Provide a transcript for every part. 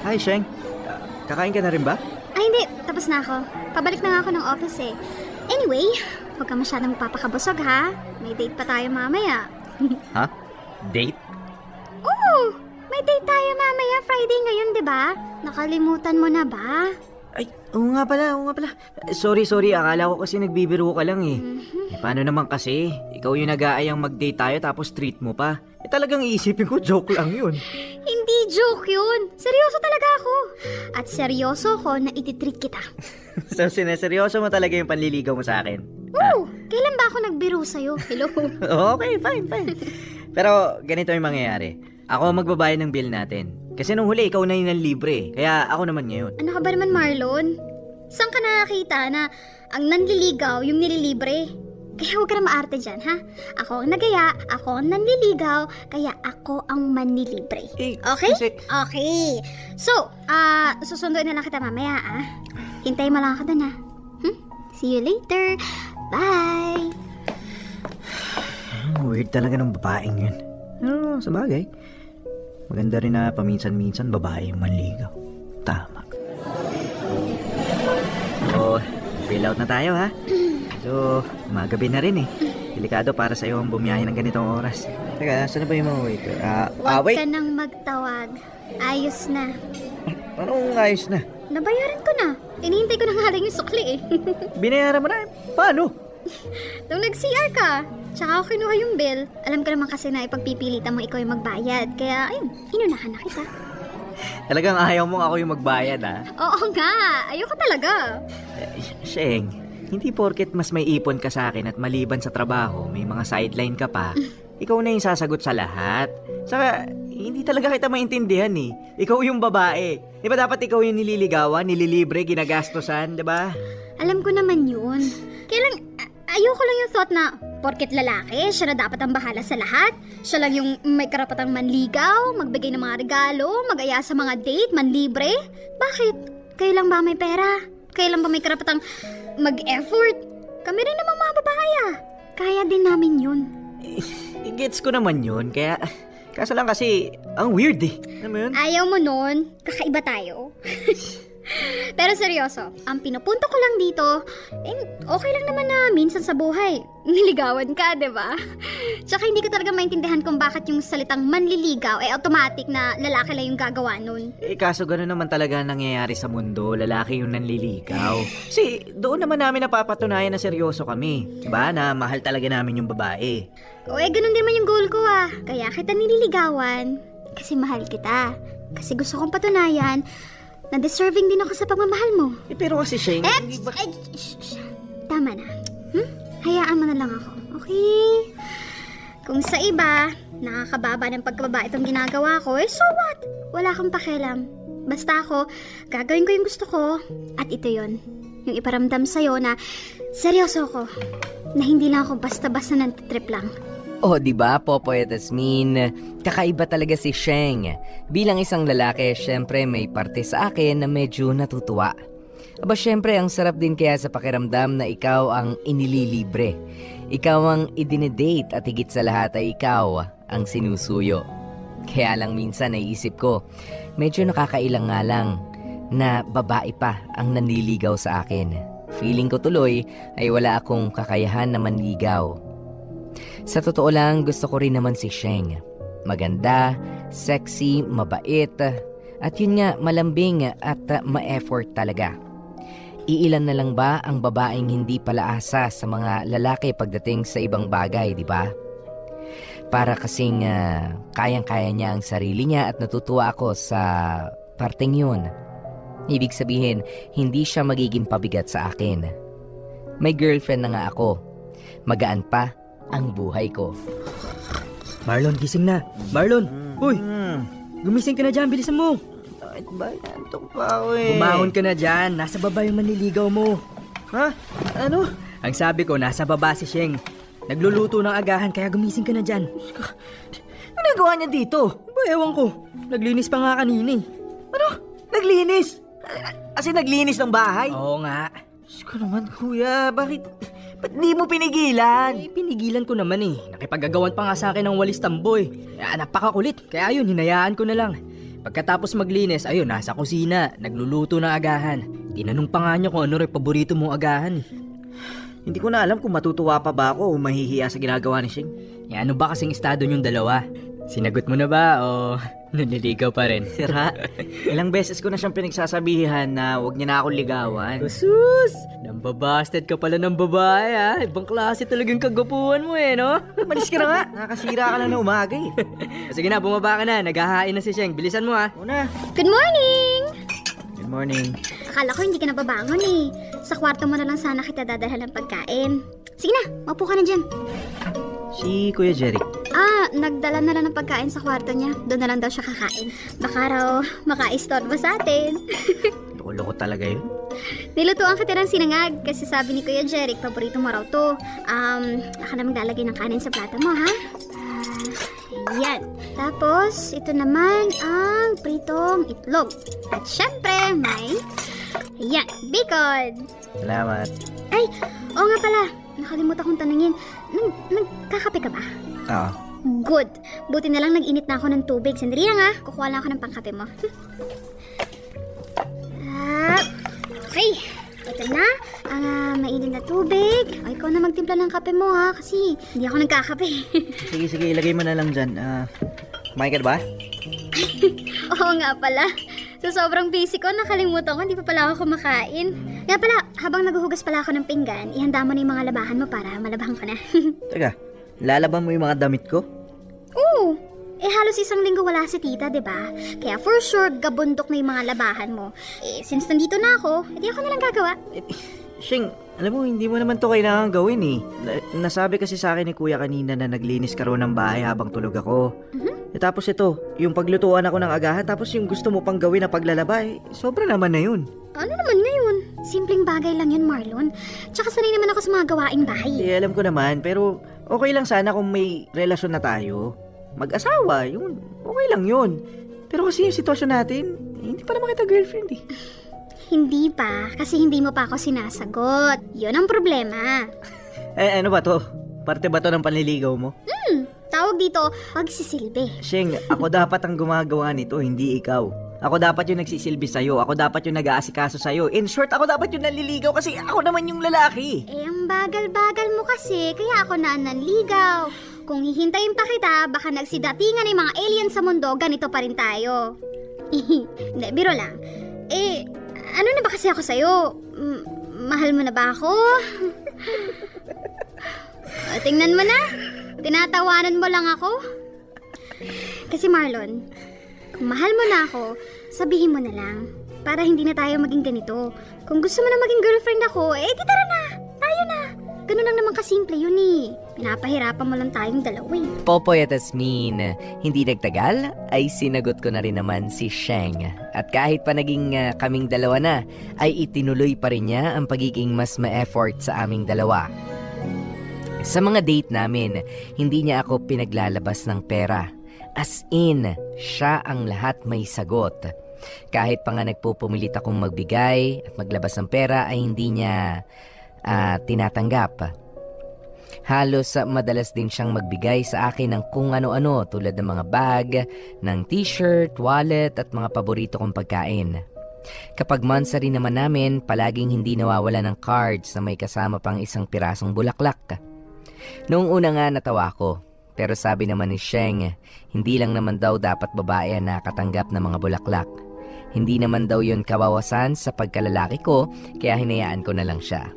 Hi, Sheng. Kakain ka na rin ba? Ay, hindi. Tapos na ako. Pabalik na nga ako ng office eh. Anyway, huwag ka masyadong magpapakabusog ha. May date pa tayo mamaya. Ha? Date? Oo! May date tayo mamaya. Friday ngayon, di ba? Nakalimutan mo na ba? Ay, oo nga pala. Sorry. Akala ko kasi nagbibiro ka lang eh. Paano naman kasi? Ikaw yung nag-aayang mag-date tayo tapos treat mo pa. Talagang iisipin ko joke lang yun. Hindi joke yun. Seryoso talaga ako. At seryoso ko na ititreat kita. So, sineseryoso mo talaga yung panliligaw mo sa akin? Oo! Kailan ba ako nagbiro sa'yo? Hello? Okay, fine. Pero ganito yung mangyayari. Ako ang magbabayad ng bill natin. Kasi nung huli, ikaw na yun ang libre. Kaya ako naman ngayon. Ano ka ba naman, Marlon? Saan ka nakakita na ang nanliligaw yung nililibre? Kaya huwag ka na maarte dyan, ha? Ako ang nagaya, ako ang nanliligaw, kaya ako ang manlilibre. Eh, Okay? kasi- Okay. So, susunduin na lang kita mamaya, ah. Hintayin mo lang ako dun, ha? See you later. Bye! Weird talaga ng babaeng yun. Ano, sa bagay. Maganda rin na paminsan-minsan babae yung manligaw. Tama. So, bail out na tayo ha. So, magabi na rin eh. Delikado para sa'yo ang bumiyahe ng ganitong oras. Teka, saan na ba yung mga waiter? Huwag Wait. ka nang magtawag. Ayos na. Anong ayos na? Nabayaran ko na. Inihintay ko na nga lang yung sukli eh. Binayaran mo na. Paano? Nung nag-CR ka, tsaka ako kinuha yung bill. Alam ka naman kasi na ipagpipilitan mo ikaw yung magbayad. Kaya, ayun, inunahan na kita. Talagang ayaw mong ako yung magbayad ha? Oo nga, ayoko talaga. Sheng, hindi porket mas may ipon ka sa akin at maliban sa trabaho, may mga sideline ka pa, ikaw na yung sasagot sa lahat. Saka, hindi talaga kita maintindihan eh. Ikaw yung babae. Di ba dapat ikaw yung nililigawan, nililibre, ginagastosan, di ba? Alam ko naman yun. Kailan, ayoko lang yung thought na, porket lalaki, siya na dapat ang bahala sa lahat. Siya lang yung may karapatang manligaw, magbigay ng mga regalo, mag-aya sa mga date, manlibre. Bakit? Kayo lang ba may pera? Kayo lang ba may karapatang mag-effort? Kami rin namang mga babae ah. Kaya din namin yun. Gets ko naman yun, kaya... Kaso lang kasi, ang weird eh. Alam mo yun? Ayaw mo nun, kakaiba tayo. Pero seryoso, ang pinupunto ko lang dito, okay lang naman na minsan sa buhay, niligawan ka, di ba? Tsaka hindi ko talaga maintindihan kung bakit yung salitang manliligaw, automatic na lalaki lang yung gagawa nun. Kaso gano'n naman talaga nangyayari sa mundo, lalaki yung nanliligaw. Kasi doon naman namin napapatunayan na seryoso kami. Diba? Na mahal talaga namin yung babae. Ganun din man yung goal ko ah. Kaya kita nililigawan, kasi mahal kita. Kasi gusto kong patunayan na deserving din ako sa pagmamahal mo. Pero kasi Sheng, hindi ba... Shh. Tama na. Hayaan mo na lang ako, okay? Kung sa iba, nakakababa ng pagkababa itong ginagawa ko, so what? Wala kang pakialam. Basta ako, gagawin ko yung gusto ko. At ito yon, yung iparamdam sa'yo na seryoso ko. Na hindi lang ako basta-basta nantitrip lang. Oh, di ba, Popoy at Asmin? Kakaiba talaga si Sheng. Bilang isang lalaki, syempre may parte sa akin na medyo natutuwa. Aba, syempre ang sarap din kaya sa pakiramdam na ikaw ang inililibre. Ikaw ang idinedate at higit sa lahat ay ikaw ang sinusuyo. Kaya lang minsan naisip ko, medyo nakakailang nga lang na babae pa ang nanliligaw sa akin. Feeling ko tuloy ay wala akong kakayahan na manligaw. Sa totoo lang, gusto ko rin naman si Sheng. Maganda, sexy, mabait, at yun nga, malambing at ma-effort talaga. Iilan na lang ba ang babaeng hindi palaasa sa mga lalaki pagdating sa ibang bagay, di ba? Para kasing kayang-kaya niya ang sarili niya at natutuwa ako sa parteng yun. Ibig sabihin, hindi siya magiging pabigat sa akin. May girlfriend na nga ako. Magaan pa ang buhay ko. Marlon, gising na. Marlon, uy, gumising ka na dyan, bilisan mo. Bakit ba? Antok pa ako eh. Bumahon ka na dyan, nasa baba yung manliligaw mo. Ha? Ano? Ang sabi ko, nasa baba si Sheng. Nagluluto ng agahan, kaya gumising ka na dyan. Ano nagawa niya dito? Ba, ewan ko. Naglinis pa nga kanina eh. Ano? Naglinis? Kasi naglinis ng bahay? Oo nga. Diyos ko naman, kuya. Bakit di mo pinigilan? Pinigilan ko naman eh. Nakipagagawan pa nga sa akin ng walis tamboy. Napakakulit. Kaya yun, hinayaan ko na lang. Pagkatapos maglinis, ayun, nasa kusina, nagluluto ng agahan. Tinanong pa nga niya kung ano rin paborito mong agahan eh. Hindi ko na alam kung matutuwa pa ba ako o mahihiya sa ginagawa ni Sheng. Ano ba kasing estado niyong dalawa? Sinagot mo na ba o naniligaw pa rin? Sira, ilang beses ko na siyang pinagsasabihan na huwag niya na akong ligawan. Sus! Nambabasted ka pala ng babae ha. Ibang klase talagang kagapuhan mo eh, no? Umalis ka na nga, nakasira ka na ng umaga eh. Sige na, bumaba ka na. Naghahain na si Sheng. Bilisan mo ha. Una, Good morning! good morning. Akala ko hindi ka nababangon eh. Sa kwarto mo na lang sana kita dadalhan ng pagkain. Sige na, maupo ka na dyan. Si Kuya Jeric. Nagdala na lang ng pagkain sa kwarto niya. Doon na lang daw siya kakain. Baka raw makaistorbo sa atin. Loko-loko talaga yun. Nilutuan kita ng sinangag kasi sabi ni Kuya Jeric, paborito mo raw to. Ako na maglalagay ng kanin sa plato mo, ha? Yan. Tapos, ito naman ang pritong itlog. At syempre, may... Yan, bacon. Salamat. Ay, oo nga pala. Nakalimutan kong tanungin. Nagkakape ka ba? Oo. Good. Buti na lang nag-init na ako ng tubig. Sandali lang ha. Kukuha lang ako ng pangkape mo. Okay. Ito na. Ang mainit na tubig. Ay, ikaw na magtimpla ng kape mo ha. Kasi hindi ako nagkakape. Sige, ilagay mo na lang dyan. Kumain ka na ba? Oo nga pala. So, sobrang busy ko. Nakalimutan ko. Hindi pa pala ako kumakain. Nga pala, habang naghuhugas pala ako ng pinggan, ihanda mo na yung mga labahan mo para malabahan ko na. Teka, lalaban mo yung mga damit ko? Oo. Halos isang linggo wala si tita, di ba? Kaya for sure, gabundok na yung mga labahan mo. Since nandito na ako, edi ako na lang gagawa. Sheng, alam mo, hindi mo naman to kailangan gawin eh. Nasabi kasi sa akin ni Kuya kanina na naglinis ka raw ng bahay habang tulog ako. Tapos ito, yung paglutuan ako ng agahan, tapos yung gusto mo pang gawin na paglalaba, sobra naman na yun. Ano naman ngayon? Simpleng bagay lang yun, Marlon. Tsaka sanay naman ako sa mga gawaing bahay. Alam ko naman, pero okay lang sana kung may relasyon na tayo. Mag-asawa, yun, okay lang yun. Pero kasi yung sitwasyon natin, hindi pa naman kita girlfriend eh. Hindi pa, kasi hindi mo pa ako sinasagot. Yun ang problema. Ano ba to? Parte ba to ng panliligaw mo? Tawag dito, pagsisilbi. Sheng, ako dapat ang gumagawa nito, hindi ikaw. Ako dapat yung nagsisilbi sa'yo. Ako dapat yung nag-aasikaso sa'yo. In short, ako dapat yung nanliligaw kasi ako naman yung lalaki. Ang bagal-bagal mo kasi, kaya ako na nanligaw. Kung hihintayin pa kita, baka nagsidatingan ng mga alien sa mundo, ganito pa rin tayo. Hindi, biro lang. Ano na ba kasi ako sa'yo? Mahal mo na ba ako? Tingnan mo na. Tinatawanan mo lang ako. Kasi Marlon, kung mahal mo na ako, sabihin mo na lang. Para hindi na tayo maging ganito. Kung gusto mo na maging girlfriend ako, di tara na. Tayo na. Ganun lang naman kasimple yun eh. Pinapahirapan mo lang tayong dalawa eh. Popoy at Asmin, hindi nagtagal ay sinagot ko na rin naman si Sheng. At kahit pa naging kaming dalawa na, ay itinuloy pa rin niya ang pagiging mas ma-effort sa aming dalawa. Sa mga date namin, hindi niya ako pinaglalabas ng pera. As in, siya ang lahat may sagot. Kahit pa nga nagpupumilit akong magbigay at maglabas ng pera ay hindi niya tinatanggap. Halos madalas din siyang magbigay sa akin ng kung ano-ano tulad ng mga bag, ng t-shirt, wallet at mga paborito kong pagkain. Kapag monthsary naman namin, palaging hindi nawawala ng cards na may kasama pang isang pirasong bulaklak. Noong una nga natawa ko, pero sabi naman ni Sheng, hindi lang naman daw dapat babae ang nakatanggap ng mga bulaklak. Hindi naman daw yun kawawasan sa pagkalalaki ko, kaya hinayaan ko na lang siya.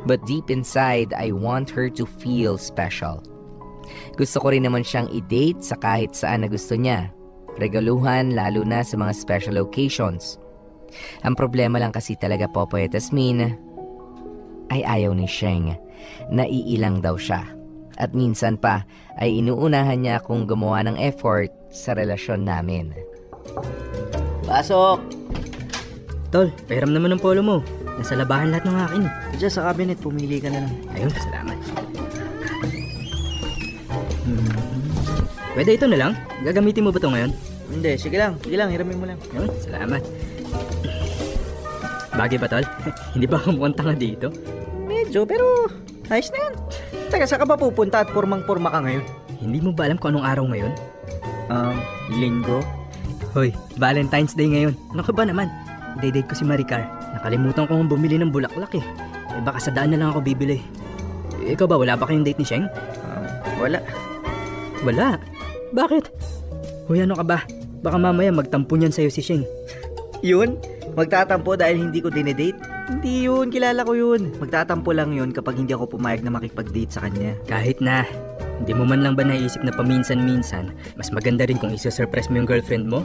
But deep inside, I want her to feel special. Gusto ko rin naman siyang i-date sa kahit saan na gusto niya. Regaluhan lalo na sa mga special occasions. Ang problema lang kasi talaga, Popoy at Asmin, ay ayaw ni Sheng. Naiilang daw siya. At minsan pa ay inuunahan niya akong gumawa ng effort sa relasyon namin. Pasok! Tol, pahiram naman ng polo mo. Nasa labahan lahat ng akin. Diyan sa cabinet, pumili ka na lang. Ayun, salamat. Pwede ito na lang? Gagamitin mo ba ito ngayon? Hindi, sige lang, hiramin mo lang. Ayun, salamat. Bagay ba, Tol? Hindi ba ako mukhang tanga dito? Medyo, pero ayos na yan. Teka, saan ka ba pupunta at pormang-porma ka ngayon? Hindi mo ba alam kung anong araw ngayon? Linggo? Hoy, Valentine's Day ngayon. Ano ka ba naman? Date ko si Maricar. Nakalimutan ko bumili ng bulaklak eh. Baka sa daan na lang ako bibili. Ikaw ba, wala ba kayong date ni Sheng? Wala. Wala. Bakit? Hoy, ano ka ba? Baka mamaya magtampo niyan sa'yo si Sheng. Yun? Magtatampo dahil hindi ko dinedate? Hindi yun, kilala ko yun. Magtatampo lang yun kapag hindi ako pumayag na makipag-date sa kanya. Kahit na, hindi mo man lang ba naisip na paminsan-minsan, mas maganda rin kung isa-surprise mo yung girlfriend mo?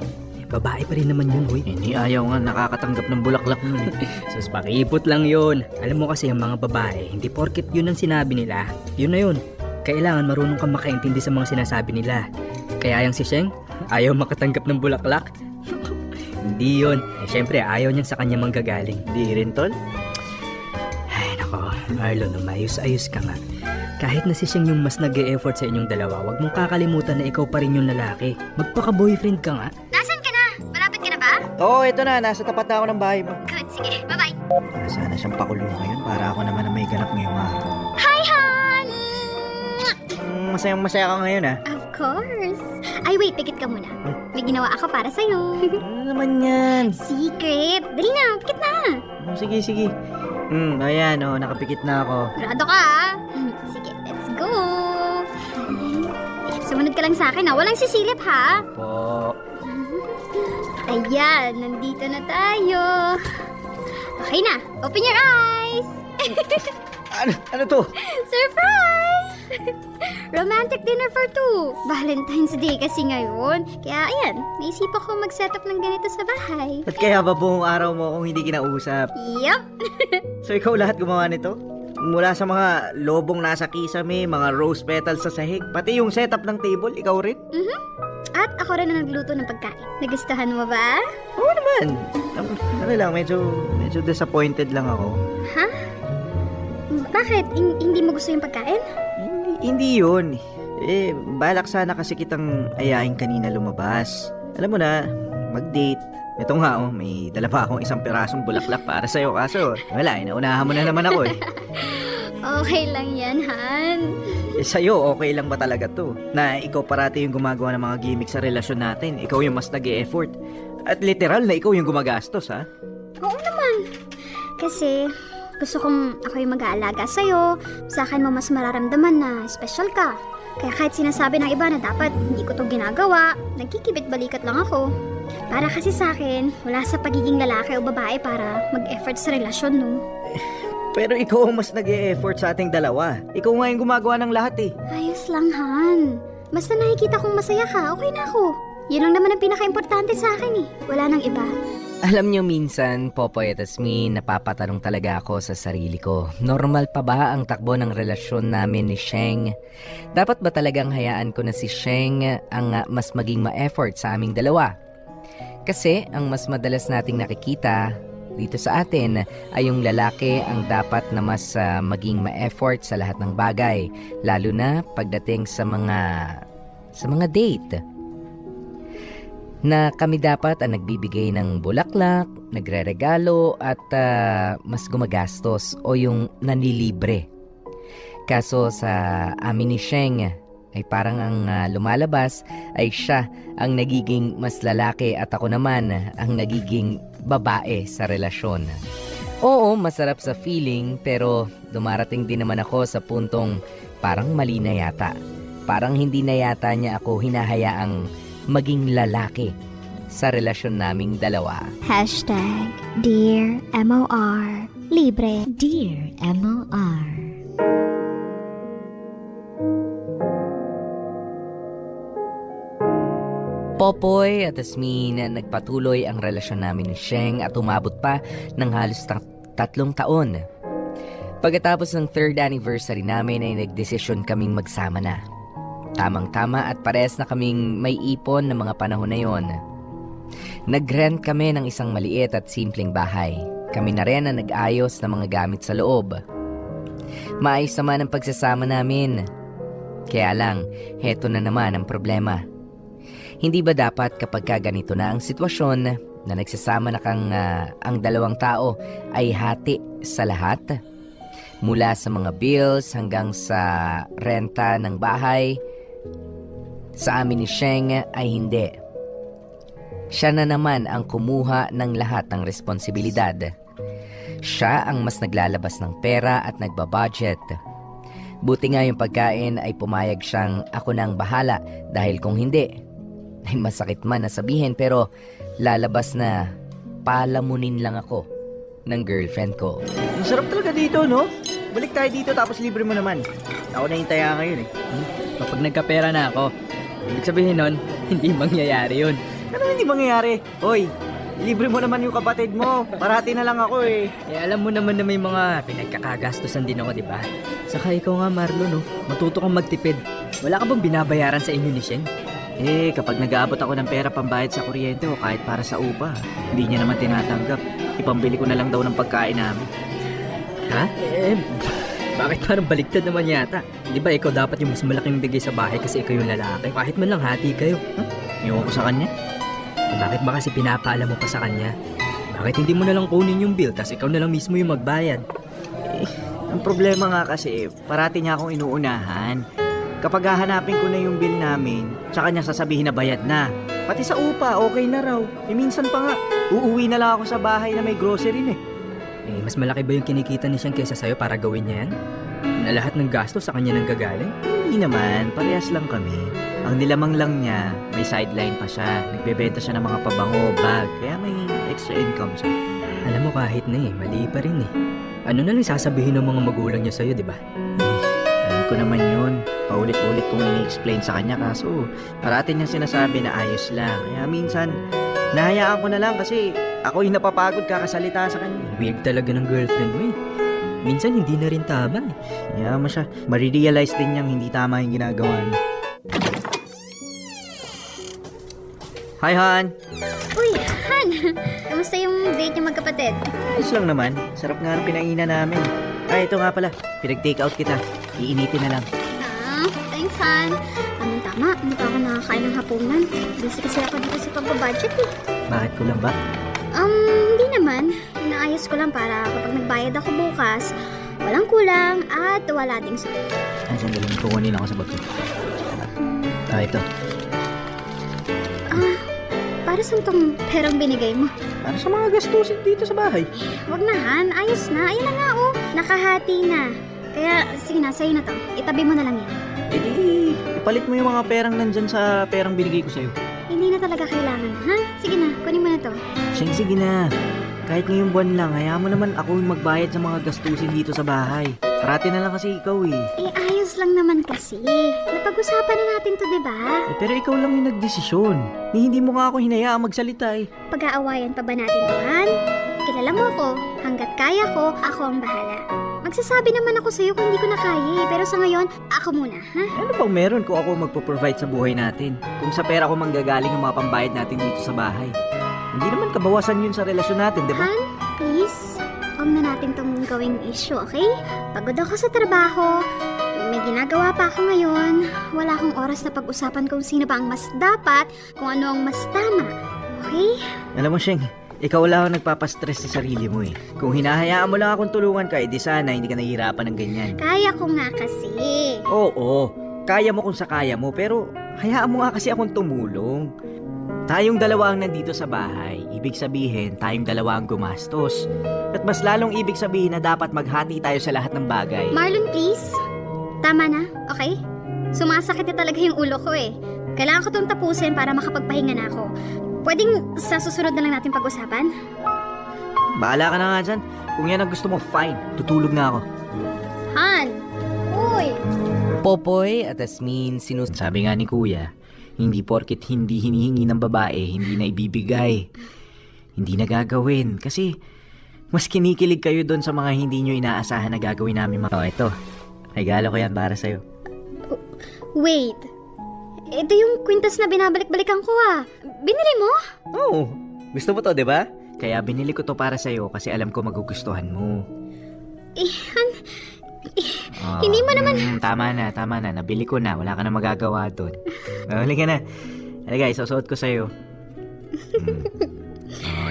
Babae pa rin naman yun, hoy. Hindi ayaw nga nakakatanggap ng bulaklak nun eh. Sus, pakiipot lang yun. Alam mo kasi ang mga babae, hindi porket yun ang sinabi nila. Yun na yun. Kailangan marunong kang makaintindi sa mga sinasabi nila. Kaya yung si Sheng, ayaw makatanggap ng bulaklak. Hindi yun. Syempre, ayaw niyan sa kanya manggagaling. Hindi rin, tol? Ay, nako. Marlon, umayos-ayos ka nga. Kahit na si Sheng yung mas nag-e-effort sa inyong dalawa, wag mong kakalimutan na ikaw pa rin yung lalaki. Magpaka-boyfriend ka nga. Nasaan ka na? Malapit ka na ba? Oo, eto na. Nasa tapat na ako ng bahay mo. Good, sige. Bye-bye. Sana siyang pakulong ngayon para ako naman na may ganap ngayong araw. Hi, Han! Masayang-masaya ka ngayon ah. Of course. Ay, wait. Pikit ka muna. May ginawa ako para sa'yo. Ano naman yan? Secret. Dali na. Pikit na. Sige, sige. Ayan, nakapikit na ako. Grado ka, ah. Sige, let's go. Sumunod ka lang sa akin, ha? Walang sisilip, ha? Po. Ayan, nandito na tayo. Okay na. Open your eyes. Ano to? Surprise! Romantic dinner for two. Valentine's Day kasi ngayon. Kaya ayan, naisip ako mag-set up ng ganito sa bahay. Ba't kaya ba buong araw mo kung hindi kinausap? Yup. So ikaw lahat gumawa nito? Mula sa mga lobong nasa kisame, mga rose petals sa sahig, pati yung setup ng table, ikaw rin? At ako rin na nagluto ng pagkain. Nagustuhan mo ba? Oo naman. Ano lang, medyo disappointed lang ako. Ha? Bakit? Hindi mo gusto yung pagkain? Hindi yun. Balak sana kasi kitang ayain kanina lumabas. Alam mo na, mag-date. Ito nga, may dala pa akong isang pirasong bulaklak para sa'yo. Kaso, wala, inaunahan mo na naman ako eh. Okay lang yan, Han. Sa'yo, okay lang ba talaga to? Na ikaw parati yung gumagawa ng mga gimmick sa relasyon natin. Ikaw yung mas nag-e-effort. At literal na ikaw yung gumagastos, ha? Oo naman. Kasi gusto kong ako yung mag-aalaga sa'yo. Sa akin mo mas mararamdaman na special ka. Kaya kahit sinasabi ng iba na dapat hindi ko to ginagawa, nagkikibit balikat lang ako. Para kasi sa akin, wala sa pagiging lalaki o babae para mag-effort sa relasyon, no? Pero ikaw ang mas nag-e-effort sa ating dalawa. Ikaw nga yung gumagawa ng lahat eh. Ayos lang, Han. Basta nakikita kong masaya ka, okay na ako. Yun lang naman ang pinaka-importante sa akin eh. Wala nang iba. Alam nyo minsan, Popoy at Asmin, napapatanong talaga ako sa sarili ko. Normal pa ba ang takbo ng relasyon namin ni Sheng? Dapat ba talagang hayaan ko na si Sheng ang mas maging ma-effort sa aming dalawa? Kasi ang mas madalas nating nakikita dito sa atin ay yung lalaki ang dapat na mas maging ma-effort sa lahat ng bagay, lalo na pagdating sa mga date. Na kami dapat ang nagbibigay ng bulaklak, nagreregalo at mas gumagastos o yung nanlilibre. Kaso sa amin ni Sheng ay parang ang lumalabas ay siya ang nagiging mas lalaki at ako naman ang nagiging babae sa relasyon. Oo, masarap sa feeling pero dumarating din naman ako sa puntong parang mali na yata. Parang hindi na yata niya ako hinahayaang maging lalaki sa relasyon naming dalawa. Hashtag Dear MOR. Libre. Dear MOR. Popoy at Asmin, nagpatuloy ang relasyon namin ni Sheng at umabot pa ng halos 3 taon. Pagkatapos ng 3rd anniversary namin ay nagdesisyon kaming magsama na. Tamang-tama at parehas na kaming may ipon ng mga panahon na yon. Nag-rent kami ng isang maliit at simpleng bahay. Kami na rin ang nag-ayos ng mga gamit sa loob. Maayos naman ang pagsasama namin. Kaya lang, heto na naman ang problema. Hindi ba dapat kapag ganito na ang sitwasyon na nagsasama na kang ang dalawang tao ay hati sa lahat? Mula sa mga bills hanggang sa renta ng bahay, sa amin ni Sheng ay hindi. Siya na naman ang kumuha ng lahat ng responsibilidad. Siya ang mas naglalabas ng pera at nagbabudget. Buti nga yung pagkain ay pumayag siyang ako na ang bahala dahil kung hindi, ay masakit man na sabihin pero lalabas na palamunin lang ako ng girlfriend ko. Ang sarap talaga dito, no? Balik tayo dito tapos libre mo naman. Ako na yung taya ngayon eh. Kapag nagkapera na ako, ibig sabihin nun, hindi mangyayari yun. Ano hindi mangyayari? Hoy, libre mo naman yung kapatid mo. Parati na lang ako eh. Alam mo naman na may mga pinagkakagastusan din ako, di ba? Saka ikaw nga, Marlon, no? Matuto kang magtipid. Wala ka bang binabayaran sa inyo ni Sheng? Eh, kapag nag-aabot ako ng pera pambayad sa kuryente o kahit para sa upa, hindi niya naman tinatanggap. Ipambili ko na lang daw ng pagkain namin. Ha? Bakit parang baliktad naman yata? Di ba ikaw dapat yung mas malaking bigay sa bahay kasi ikaw yung lalaki? Kahit man lang hati kayo. Iwan ko sa kanya. Bakit ba kasi pinapaalam mo pa sa kanya? Bakit hindi mo na lang kunin yung bill tas ikaw na lang mismo yung magbayad? Ang problema nga kasi, parati niya akong inuunahan. Kapag hahanapin ko na yung bill namin, tsaka niya sasabihin na bayad na. Pati sa upa, okay na raw. Minsan pa nga, uuwi na lang ako sa bahay na may grocery na eh. Mas malaki ba yung kinikita ni Sheng kaysa sa'yo para gawin niya yan? Na lahat ng gasto sa kanya nang gagaling? Hindi naman, parehas lang kami. Ang nilamang lang niya, may sideline pa siya. Nagbebenta siya ng mga pabango, bag, kaya may extra income siya. Alam mo kahit na mali pa rin Ano na lang sasabihin ng mga magulang niya sa'yo, di ba? Alam ko naman yun. Paulit-ulit kong ini-explain sa kanya kaso parati niyang sinasabi na ayos lang. Kaya minsan, nahayaan ko na lang kasi ako yung napapagod kakasalita sa kanya. Weird talaga ng girlfriend mo Minsan hindi na rin tama Kaya mo siya, marirealize din niyang hindi tama yung ginagawa niya. Hi, Han! Uy, Han! Kamusta yung date niyo magkapatid? Ayos lang naman. Sarap nga ng pinainan namin. Ay, ito nga pala. Pinag-take out kita. Iinitin na lang. Thanks, Han. Tama, hindi pa ako nakakain ng hapunan. Busy kasi ako dito sa pagbabudget eh. Bakit ko lang ba? Hindi naman. Inaayos ko lang para kapag nagbayad ako bukas, walang kulang at wala ding sakit. Ay, sandali. Kukunin ako sa bag ko. Ito. Para saan tong perang binigay mo? Para sa mga gastusin dito sa bahay. Wag na, Han. Ayos na. Ayan na nga, oh. Nakahati na. Kaya, sige na, sa'yo na to. Itabi mo na lang yan. E di, ipalit mo yung mga perang nandyan sa perang binigay ko sa'yo. Hindi na talaga kailangan, ha? Sige na, kunin mo na to. Siyang sige na. Kahit ngayong buwan lang, hayaan mo naman ako yung magbayad sa mga gastusin dito sa bahay. Parati na lang kasi ikaw eh. Ayos lang naman kasi. Napag-usapan na natin to, di ba? Pero ikaw lang yung nagdesisyon. Hindi mo nga ako hinayaang magsalita eh. Pag-aawayan pa ba natin to, Han? Kilala mo ako. Hanggat kaya ko, ako ang bahala. Magsasabi naman ako sa'yo kung hindi ko na kaya eh. Pero sa ngayon, ako muna, ha? Ano bang meron kung ako magpo-provide sa buhay natin? Kung sa pera ko manggagaling ang mga pambayad natin dito sa bahay. Hindi naman kabawasan yun sa relasyon natin, di ba? Han, please. Huwag na natin tong gawing issue, okay? Pagod ako sa trabaho. May ginagawa pa ako ngayon. Wala akong oras na pag-usapan kung sino ba ang mas dapat, kung ano ang mas tama. Okay? Alam mo, Sheng, ikaw lang ang nagpapastress sa sarili mo eh. Kung hinahayaan mo lang akong tulungan ka, edi sana hindi ka nahihirapan ng ganyan. Kaya ko nga kasi. Oo, kaya mo kung sa kaya mo, pero hayaan mo nga kasi akong tumulong. Tayong dalawa ang nandito sa bahay, ibig sabihin tayong dalawa ang gumastos. At mas lalong ibig sabihin na dapat maghati tayo sa lahat ng bagay. Marlon, please. Tama na, okay? Sumasakit na talaga yung ulo ko eh. Kailangan ko itong tapusin para makapagpahinga na ako. Pwedeng sa susunod na lang natin pag-usapan? Bahala ka na nga dyan. Kung yan ang gusto mo, fine. Tutulog na ako. Han! Uy! Popoy at Asmin Sabi nga ni Kuya, hindi porket hindi hinihingi ng babae, hindi na ibibigay. Hindi na gagawin. Kasi mas kinikilig kayo doon sa mga hindi nyo inaasahan na gagawin namin. Ito. Regalo ko yan para sa'yo. Wait. Ito yung kwintas na binabalik-balikan ko ah. Binili mo? Oo. Gusto mo to, di ba? Kaya binili ko to para sa'yo kasi alam ko magugustuhan mo. Han, hindi mo naman... Tama na. Nabili ko na. Wala ka na magagawa doon. Huli ka na. Halika, isusuot ko sa'yo.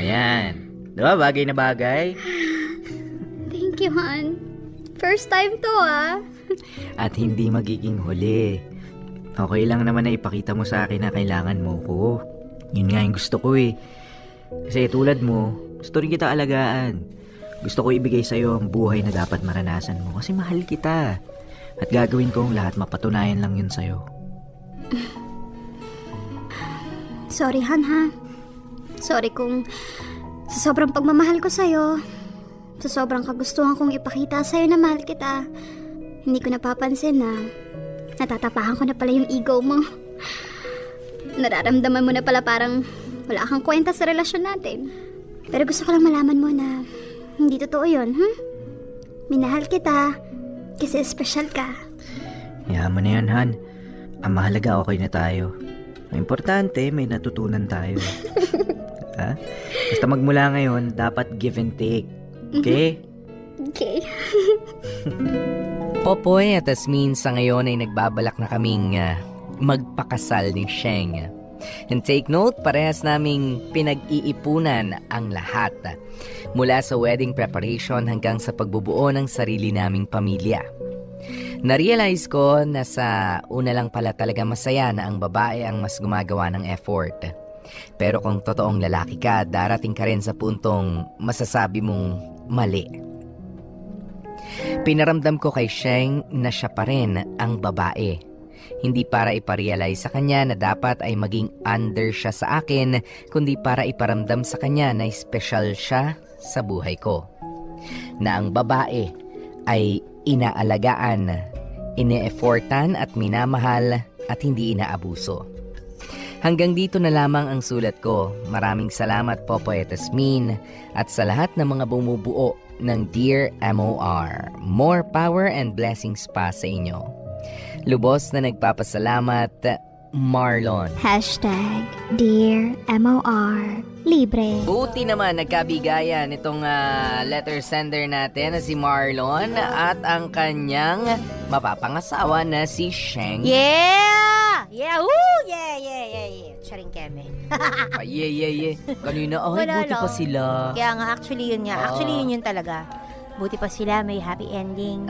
Yan. Diba? Bagay na bagay. Thank you, Han. First time to ah. At hindi magiging huli. Okay lang naman na ipakita mo sa akin na kailangan mo ko. Yun nga yung gusto ko eh. Kasi tulad mo, gusto rin kita alagaan. Gusto ko ibigay sa'yo ang buhay na dapat maranasan mo kasi mahal kita. At gagawin ko ang lahat, mapatunayan lang yun sa'yo. Sorry, Han, ha? Sorry kung sa sobrang pagmamahal ko sa'yo, sa sobrang kagustuhan kong ipakita sa'yo na mahal kita, hindi ko napapansin na natatapakan ko na pala yung ego mo. Nararamdaman mo na pala parang wala kang kwenta sa relasyon natin. Pero gusto ko lang malaman mo na hindi totoo yun, Minahal kita kasi special ka. Yaman mo na yan, Han. Ang mahalaga, okay na tayo. Ang importante, may natutunan tayo. Ha? Basta magmula ngayon, dapat give and take. Okay? Okay. Popoy at Asmin sa ngayon ay nagbabalak na kaming magpakasal ni Sheng. And take note, parehas naming pinag-iipunan ang lahat. Mula sa wedding preparation hanggang sa pagbubuo ng sarili naming pamilya. Narealize ko na sa una lang pala talaga masaya na ang babae ang mas gumagawa ng effort. Pero kung totoong lalaki ka, darating ka rin sa puntong masasabi mong mali. Pinaramdam ko kay Sheng na siya pa rin ang babae. Hindi para iparealize sa kanya na dapat ay maging under siya sa akin, kundi para iparamdam sa kanya na special siya sa buhay ko. Na ang babae ay inaalagaan, ine-effortan at minamahal at hindi inaabuso. Hanggang dito na lamang ang sulat ko. Maraming salamat Popoy at Asmin at sa lahat ng mga bumubuo ng Dear MOR. More power and blessings pa sa inyo. Lubos na nagpapasalamat, Marlon. Dear MOR Libre. Buti naman nagkabigayan itong letter sender natin na si Marlon at ang kanyang mapapangasawa na si Sheng. Yeah! Yeah! Woo! Yeah! Charing keme. Yeah. Kanina, ay, Wala buti pa lang. sila. Kaya nga, actually yun nga. Actually yun talaga. Buti pa sila, may happy ending.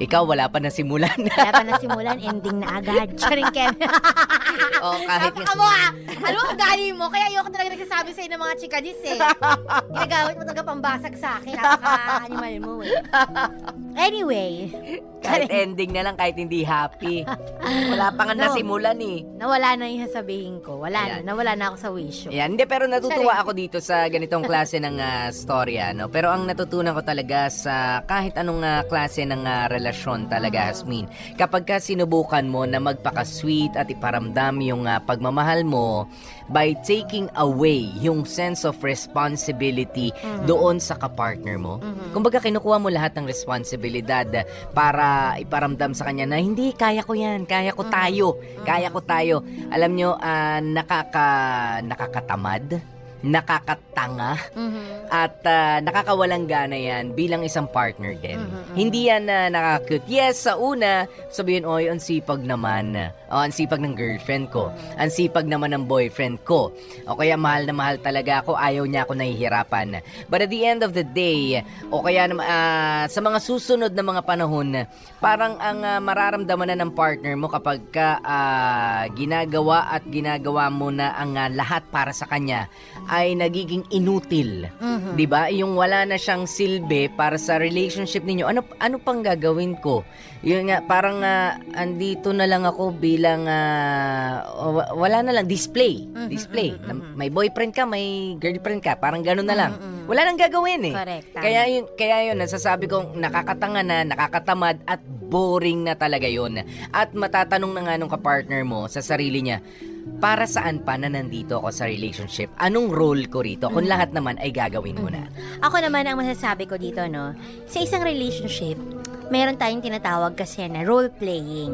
Ikaw, wala pa nasimulan. Wala pa nasimulan, ending na agad. Charing keme. Kahit Napaka mo Ano ang gali mo? Kaya ayoko talaga nagsasabi sa'yo ng mga chikadis Ginagamit mo talaga pambasag sa akin. Napaka-animal mo Anyway. kahit ending na lang, kahit hindi happy. Wala pa nga No. nasimulan Nawala na yung sasabihin ko. Ayan. Nawala na ako sa wish. Yan, hindi, pero natutuwa ako dito sa ganitong klase ng storya, no? Pero ang natutunan ko talaga sa kahit anong klase ng relasyon talaga, Asmin, kapag ka sinubukan mo na magpaka-sweet at iparamdam yung pagmamahal mo by taking away yung sense of responsibility doon sa kapartner mo. Kumbaga, kinukuha mo lahat ng responsibilidad para iparamdam sa kanya na hindi, kaya ko yan, kaya ko tayo, kaya ko tayo. Alam nyo, nakakatamad, nakakatanga, at nakakawalang gana yan bilang isang partner din. Hindi yan nakaka-cute. Yes, sa una, sabihin, oy, ang sipag naman. Ang sipag ng girlfriend ko. Ang sipag naman ng boyfriend ko. O kaya mahal na mahal talaga ako, ayaw niya ako nahihirapan. But at the end of the day, o kaya sa mga susunod na mga panahon, parang ang mararamdaman na ng partner mo kapag ka ginagawa mo na ang lahat para sa kanya, ay nagiging inutil. 'Di ba? Yung wala na siyang silbi para sa relationship ninyo. Ano pang gagawin ko? Yun nga, parang andito na lang ako bilang wala na lang display. May boyfriend ka, may girlfriend ka, parang gano'n na lang. Wala nang gagawin Correct. Tama. Kaya yun, nasasabi kong nakakatanga na, nakakatamad at boring na talaga yun. At matatanong na nga nung kapartner mo sa sarili niya, para saan pa na nandito ako sa relationship? Anong role ko rito? Kung lahat naman ay gagawin mo na. Ako naman ang masasabi ko dito, no, sa isang relationship, meron tayong tinatawag kasi na role-playing.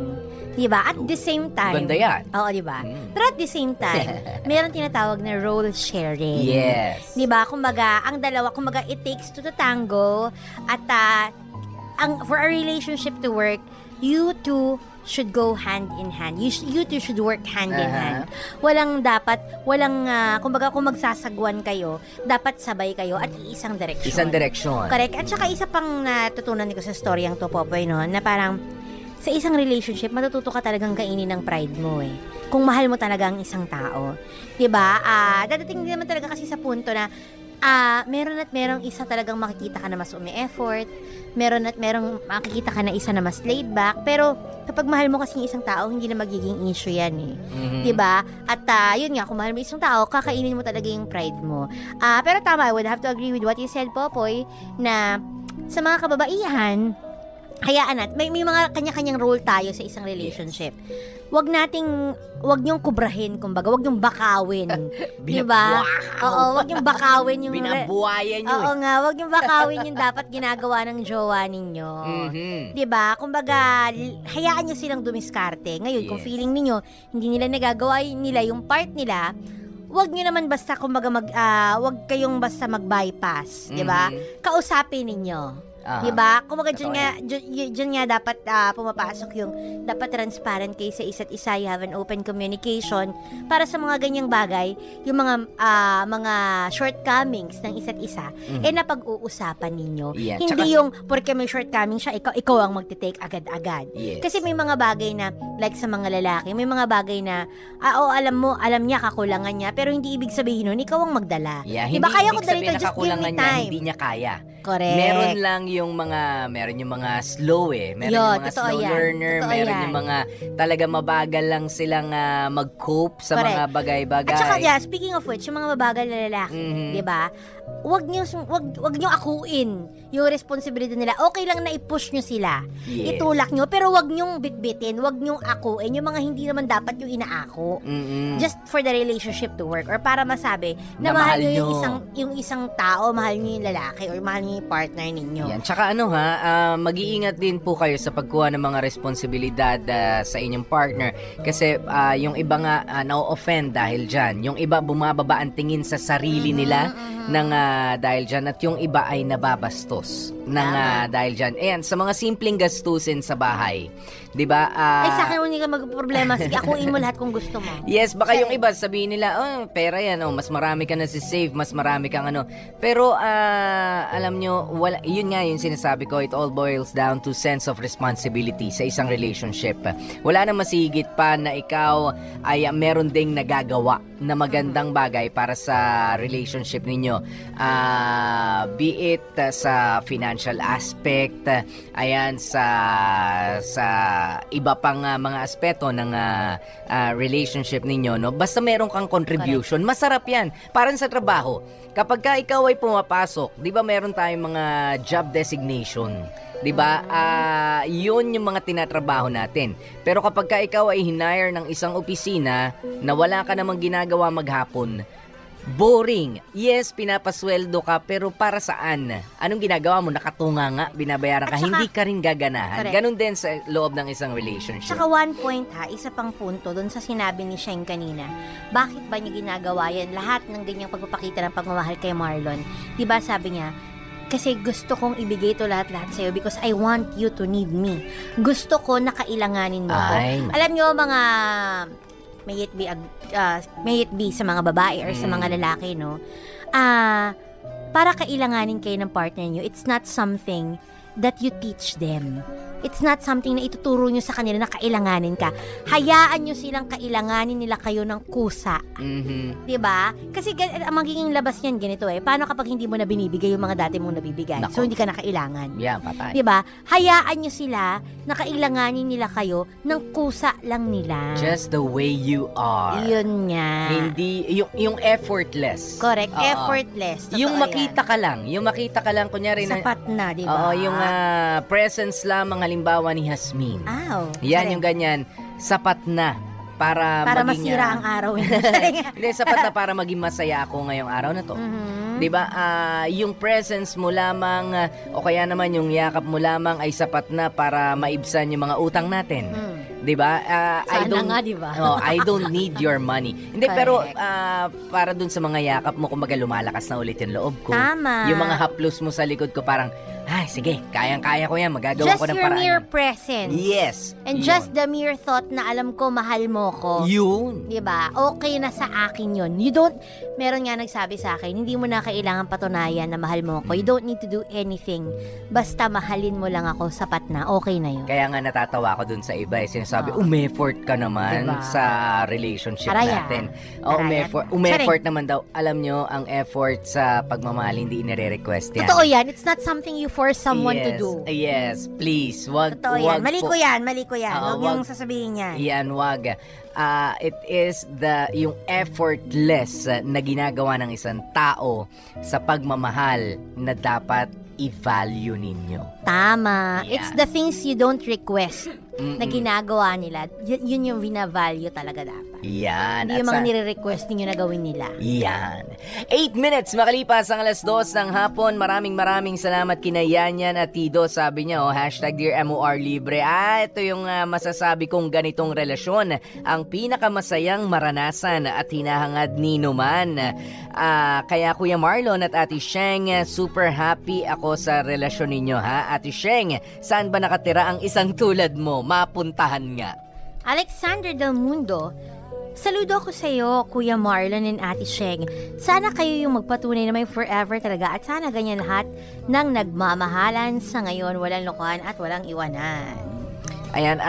Diba? At the same time... Ganda yan. Oo, diba? Pero at the same time, meron tinatawag na role-sharing. Yes. Diba? Kumbaga, ang dalawa, it takes two to tango. At for a relationship to work, you two should go hand in hand. You two should work hand in hand. Walang kumbaga kung magsasagwan kayo, dapat sabay kayo at isang direksyon. Isang direksyon. Correct. At saka isa pang natutunan ko sa storyang to, Popoy, no, na parang sa isang relationship, matututo ka talagang kainin ng pride mo eh. Kung mahal mo talaga ang isang tao. 'Di ba? Dadating din naman talaga kasi sa punto na meron at merong isa talagang makikita ka na mas umi-effort. Meron at merong makikita ka na isa na mas laid back. Pero kapag mahal mo kasi yung isang tao, hindi na magiging issue yan eh. Mhm. 'Di ba? At yun nga, kung mahal mo isang tao, kakainin mo talaga yung pride mo. Pero tama, I would have to agree with what you said, Popoy, na sa mga kababaihan, hayaan at may mga kanya-kanyang role tayo sa isang relationship. Wag niyong kubrahin, kumbaga, wag niyong bakawin. 'Di ba? Oo, wag niyong bakawin yung Binabuhayan nyo Oo nga, wag niyong bakawin yung dapat ginagawa ng jowa ninyo. Mhm. 'Di ba? Kumbaga, hayaan niyo silang dumiskarte. Ngayon, kung Yes. feeling niyo hindi nila nagagawa nila yung part nila, wag niyo naman basta kumbaga wag kayong basta mag-bypass, 'di ba? Mhm. Kausapin ninyo. Aha. 'Di ba? Kumbaga Totoo dyan nga dapat pumapasok yung dapat transparent kayo sa isa't isa, you have an open communication para sa mga ganyang bagay, yung mga shortcomings ng isa't isa napag-uusapan ninyo. Yeah, Hindi yung porque may shortcoming siya, ikaw ang magte-take agad-agad. Yes. Kasi may mga bagay na like sa mga lalaki, may mga bagay na alam niya kakulangan niya, pero hindi ibig sabihin nun ikaw ang magdala. Yeah, Diba, hindi kaya ko ibig dali sabihin to, just give nakakulangan me niya, time. hindi niya kaya. Correct. Meron lang meron yung mga slow meron Yo, yung mga totoo slow yan. learner, Totoo meron yan. yung mga talaga mabagal lang silang mag-cope sa Correct. mga bagay-bagay. At saka, speaking of which, yung mga babagal na lalaki, Mhm. 'di ba? Wag niyo akuin yung responsibilidad nila. Okay lang na i-push niyo sila. Yes. Itulak niyo, pero wag niyo bitbitin, wag niyo akuin yung mga hindi naman dapat yung inaako. Mhm. Just for the relationship to work or para masabi na Na mahal mahal niyo nyo. yung isang tao, mahal niyo yung lalaki or mahal niyo yung partner ninyo. Yan. Tsaka mag-iingat din po kayo sa pagkuha ng mga responsibilidad sa inyong partner. Kasi yung iba nga na-offend dahil dyan. Yung iba bumababa ang tingin sa sarili nila ng dahil dyan. At yung iba ay nababastos ng dahil dyan. Ayan, sa mga simpleng gastusin sa bahay. 'Di ba? Ay, sa akin hindi ka magproblema. Sige, akuin mo lahat kung gusto mo. Yes, baka yung iba sabihin nila, pera yan, mas marami ka na save, mas marami kang ano. Pero alam nyo, yun nga yung sinasabi ko, it all boils down to sense of responsibility sa isang relationship. Wala na masigit pa na ikaw ay meron ding nagagawa na magandang bagay para sa relationship ninyo. Be it sa financial aspect, ayan, sa iba pang mga aspeto ng relationship ninyo, no? Basta meron kang contribution, masarap yan. Parang sa trabaho, kapag ka ikaw ay pumapasok, di ba meron tayong mga job designation, di ba? Yun yung mga tinatrabaho natin. Pero kapag ka ikaw ay hinire ng isang opisina na wala ka namang ginagawa maghapon, boring. Yes, pinapasweldo ka, pero para saan? Anong ginagawa mo? Nakatunga nga, binabayaran ka, At saka- hindi ka rin gaganahan. Correct. Ganon din sa loob ng isang relationship. Tsaka one point isa pang punto doon sa sinabi ni Sheng kanina. Bakit ba niya ginagawa yan? Lahat ng ganyang pagpapakita ng pagmamahal kay Marlon. 'Di ba sabi niya, kasi gusto kong ibigay to lahat-lahat sa'yo because I want you to need me. Gusto ko na kailanganin mo ko. Ay, Alam niyo mga may it be sa mga babae or sa mga lalaki, no? Para kailanganin kayo ng partner niyo, it's not something that you teach them. It's not something na ituturo nyo sa kanila na kailanganin ka. Hayaan nyo silang kailanganin nila kayo ng kusa. mhm. 'Di ba? Kasi ang magiging labas niyan ganito Paano kapag hindi mo na binibigay yung mga dati mong nabibigay? Nako. So hindi ka na kailangan. Yan, patay. 'Di ba? Hayaan nyo sila na kailanganin nila kayo ng kusa lang nila. Just the way you are. Yun nga. Hindi, yung effortless. Correct. Oo. Effortless. Totoo Yung makita yan. ka lang, kunyari na, Sapat na, 'di ba? oo, yung presence lamang halimbawa ni Hasmin. Yan, yung ganyan, sapat na para maging, masira ang araw niya. Hindi, sapat na para maging masaya ako ngayong araw na to. Mhm. 'Di ba? Yung presence mo lamang o kaya naman yung yakap mo lamang ay sapat na para maibsan yung mga utang natin. 'Di 'Di ba? Sana nga, di ba? I don't need your money. Hindi, pero para dun sa mga yakap mo, kumbaga lumalakas na ulit yung loob ko. Tama. Yung mga haplos mo sa likod ko, parang, ay, sige, kayang-kaya ko yan, magagawa Just ko ng your paraan. mere presence. Yes. And yun. just the mere thought na alam ko mahal mo ko. Yun. Diba? Okay na sa akin yun. Meron nga nagsabi sa akin, hindi mo na kailangan patunayan na mahal mo ko. You don't need to do anything. Basta mahalin mo lang ako, sapat na. Okay na yun. Kaya nga natatawa ko dun sa iba, sinasabi, umeffort ka naman Diba? sa relationship Araya. natin. Araya. Umeffort naman daw. Alam nyo, ang effort sa pagmamahal, hindi inire-request yan. Totoo yan. It's not something you force someone to Yes, do. Yes, please. Wag, Totoo yan. wag Mali po- ko yan. Mali ko yan. Oo, Huwag yung sasabihin yan. Yan, wag. It is yung effortless na ginagawa ng isang tao sa pagmamahal na dapat i-value ninyo. Tama. Yeah. It's the things you don't request Mm-mm. na ginagawa nila. Yun yung vina-value talaga dapat. Yan. Hindi At yung mga sa- nire-request ninyo na gawin nila. Yan. 8 minutes makalipas ang 2:00 ng hapon. Maraming salamat kina Yanyan at Tido. Sabi niya, hashtag Dear MOR Libre. Ito yung masasabi kong ganitong relasyon. Ang pinakamasayang maranasan at hinahangad ni Numan. Kaya Kuya Marlon at Ate Sheng, super happy ako sa relasyon ninyo, ha? Ate Sheng, saan ba nakatira ang isang tulad mo? Mapuntahan nga. Alexander Del Mundo, saludo ako sa iyo, Kuya Marlon and Ate Sheng. Sana kayo yung magpatunay na may forever talaga at sana ganyan lahat ng nagmamahalan sa ngayon, walang lokohan at walang iwanan. Ayan,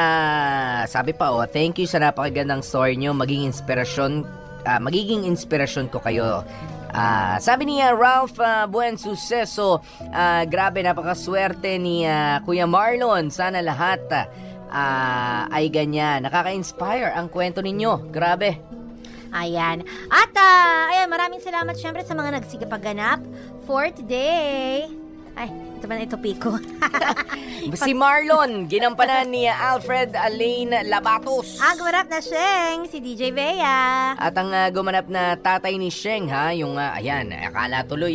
sabi pa, thank you sa napakagandang story nyo. Magiging inspirasyon ko kayo. Sabi ni Ralph Buen Suceso, grabe, napakaswerte ni Kuya Marlon. Sana lahat ay ganyan. Nakaka-inspire ang kwento ninyo. Grabe. Ayan. At, ayan, maraming salamat syempre sa mga nagsigapaganap for today. Ay, ito ba na ito, Pico? Si Marlon, ginampanan ni Alfred Alain Labatos. Ang gumanap na Sheng, si DJ Bea. At ang gumanap na tatay ni Sheng, ha, yung, ayan, akala tuloy,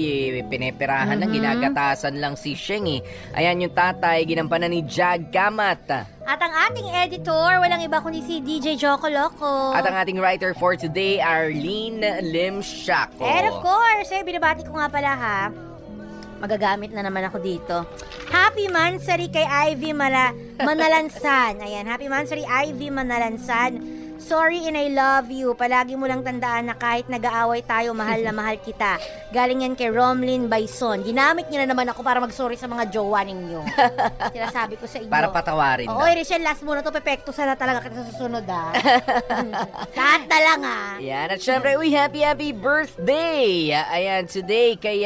pineperahan na, ginagatasan lang si Sheng, eh. Ayan yung tatay, ginampanan ni Jag Kamat. At ang ating editor, walang iba kundi si DJ Joko Loco. At ang ating writer for today, Arlene Limshaco. And of course, binabati ko nga pala ha. Magagamit na naman ako dito. Happy Mansari kay Ivy Manalansan. Ayan, Happy Mansari Ivy Manalansan. Sorry and I love you. Palagi mo lang tandaan na kahit nag-aaway tayo, mahal na mahal kita. Galing yan kay Romlin Bison. Ginamit niyo na naman ako para mag-sorry sa mga jowa ninyo. Sinasabi ko sa inyo. Para patawarin Oo, daw. Rachel, last muna to. Pepekto sana talaga kita sa susunod, ha. Lahat na lang, ha. Ayan, at syempre, happy birthday! Ayan, today kay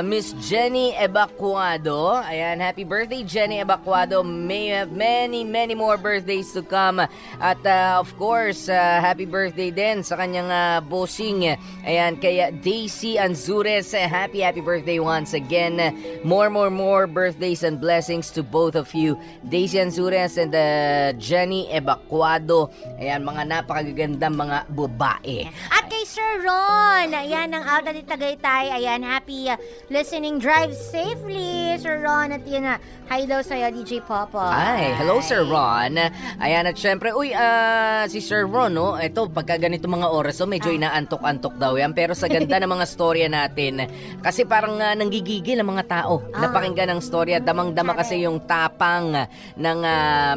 Miss Jenny Ebacuado. Ayan, happy birthday, Jenny Ebacuado. May you have many more birthdays to come. At of course, happy birthday din sa kanyang bossing. Ayan, kay Daisy Anzures. Happy birthday once again. More birthdays and blessings to both of you. Daisy Anzures and Jenny Ebacuado. Ayan, mga napakagagandang mga babae. At kay Sir Ron, ayan, ng Alta de Tagaytay. Ayan, happy listening. Drive safely, Sir Ron. At yun na, hi daw sa'yo, DJ Popo. Ay, hello Sir Ron. Ayan, at syempre, si Sir Ron, no, ito, pagka ganito mga oras, medyo inaantok-antok daw yan. Pero sa ganda ng mga storya natin, kasi parang nanggigigil ang mga tao. Napakinggan ng storya, damang-dama kasi yung tapang ng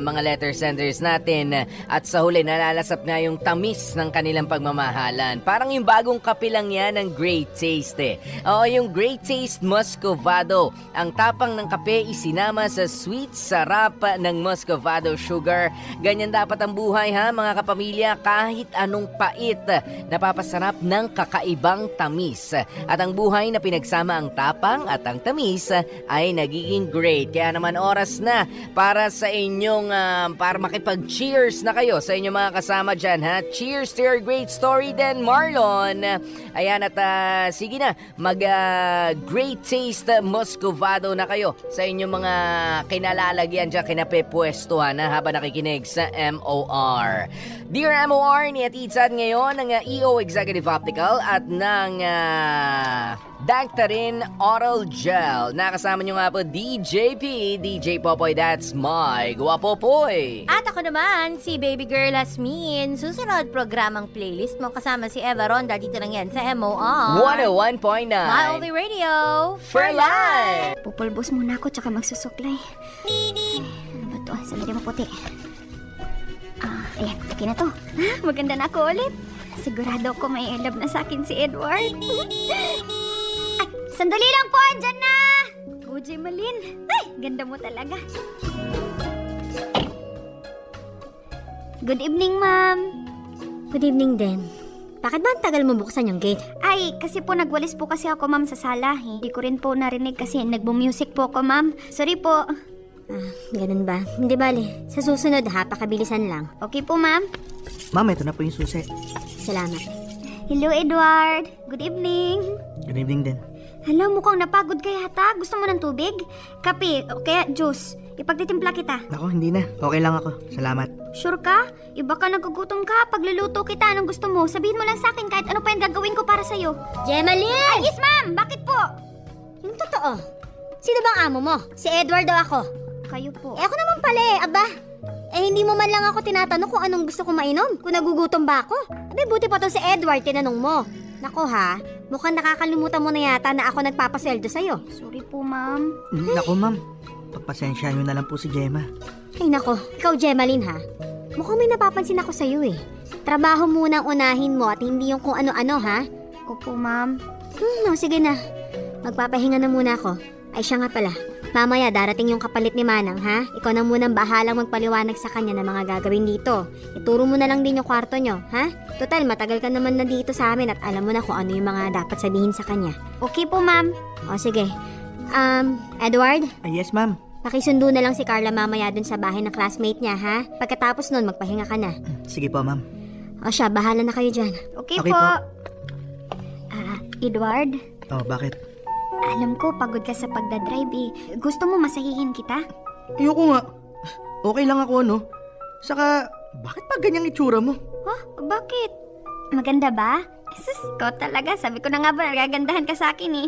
mga letter senders natin. At sa huli, nalalasap nga yung tamis ng kanilang pagmamahalan. Parang yung bagong kape lang yan ng Great Taste, Oo, yung Great Taste Muscovado. Ang tapang ng kape isinama sa sweet sarap ng Muscovado sugar. Ganyan dapat ang buhay, ha, mga kapamilya, kahit anong pait, napapasarap ng kakaibang tamis. At ang buhay na pinagsama ang tapang at ang tamis ay nagiging great. Kaya naman oras na para sa inyong, para makipag-cheers na kayo sa inyong mga kasama dyan, ha. Cheers to your great story then, Marlon. Ayan, at sige na, Great Taste Muscovado na kayo sa inyong mga kinalalagyan dyan, kinapepwestuhan na habang nakikinig sa MOR. Dear MOR, ni Atitsad ngayon ng EO Executive Optical at ng Dactarin Oral Gel. Nakasama nyo nga po DJP, DJ Popoy, that's my Guwapopoy. At ako naman, si Baby Girl Hasmin. Susunod programang playlist mo kasama si Eva Ronda. Dito lang yan sa MOR. 101.9 My only radio. for life. Pupulbos muna ako tsaka magsusuklay. Ano ba to? Sandali maputi. Ayan, okay na to. Maganda na ako ulit. Sigurado ko may love na sa akin si Edward. Ay, sandali lang po, andyan na! Go, Jemalyn. Ay, ganda mo talaga. Good evening, ma'am. Good evening din. Bakit ba ang tagal mo buksan yung gate? Ay, kasi po nagwalis po kasi ako, ma'am, sa sala. Hindi ko rin po narinig kasi nagbo-music po ako, ma'am. Sorry po. Ganun ba? Hindi bale. Sa susunod ha, pakabilisan lang. Okay po, ma'am. Ma'am, ito na po yung susi. Salamat. Hello, Edward. Good evening. Good evening din. Hala, mukhang napagod ka yata. Gusto mo ng tubig? Kape o kaya juice? Ipagtitimpla kita. Ako, hindi na. Okay lang ako. Salamat. Sure ka? Iba ka nagugutom ka. Pagluluto kita, anong gusto mo? Sabihin mo lang sa akin kahit ano pa yung gagawin ko para sa'yo. Jemalyn! Ay, yes, ma'am! Bakit po? Yung totoo. Sino bang amo mo? Si Edward o ako? Kayo po. Eh ako naman pala eh, aba. Eh hindi mo man lang ako tinatanong kung anong gusto ko mainom. Kung nagugutom ba ako. Abe buti pa to si Edward, tinanong mo. Nako ha, mukhang nakakalimutan mo na yata na ako nagpapasweldo sa'yo. Sorry po, ma'am. Naku, ma'am. Pagpasensya nyo na lang po si Gemma. Ay nako, ikaw Jemalyn ha. Mukhang may napapansin ako sa'yo eh. Trabaho muna ang unahin mo at hindi yung kung ano-ano ha. Opo, ma'am. Sige na. Magpapahinga na muna ako. Ay siya nga pala. Mamaya darating yung kapalit ni Manang ha. Ikaw na munang bahalang magpaliwanag sa kanya ng mga gagawin dito. Ituro mo na lang din yung kwarto nyo, ha? Total, matagal ka naman na dito sa amin at alam mo na kung ano yung mga dapat sabihin sa kanya. Okay po, ma'am. O sige. Edward, Yes, ma'am. pakisundo na lang si Carla mamaya dun sa bahay ng classmate niya, ha? Pagkatapos nun, magpahinga ka na. Sige po, ma'am. O siya, bahala na kayo dyan. Okay, Okay po. po. Edward, Oh, bakit? alam ko pagod ka sa pagdadrive eh. Gusto mo masahihin kita? Ayoko nga. Okay lang ako, no? Saka, bakit pa ganyang itsura mo? Bakit? Maganda ba? Sus, ikaw talaga. Sabi ko na nga ba, nagagandahan ka sa akin eh.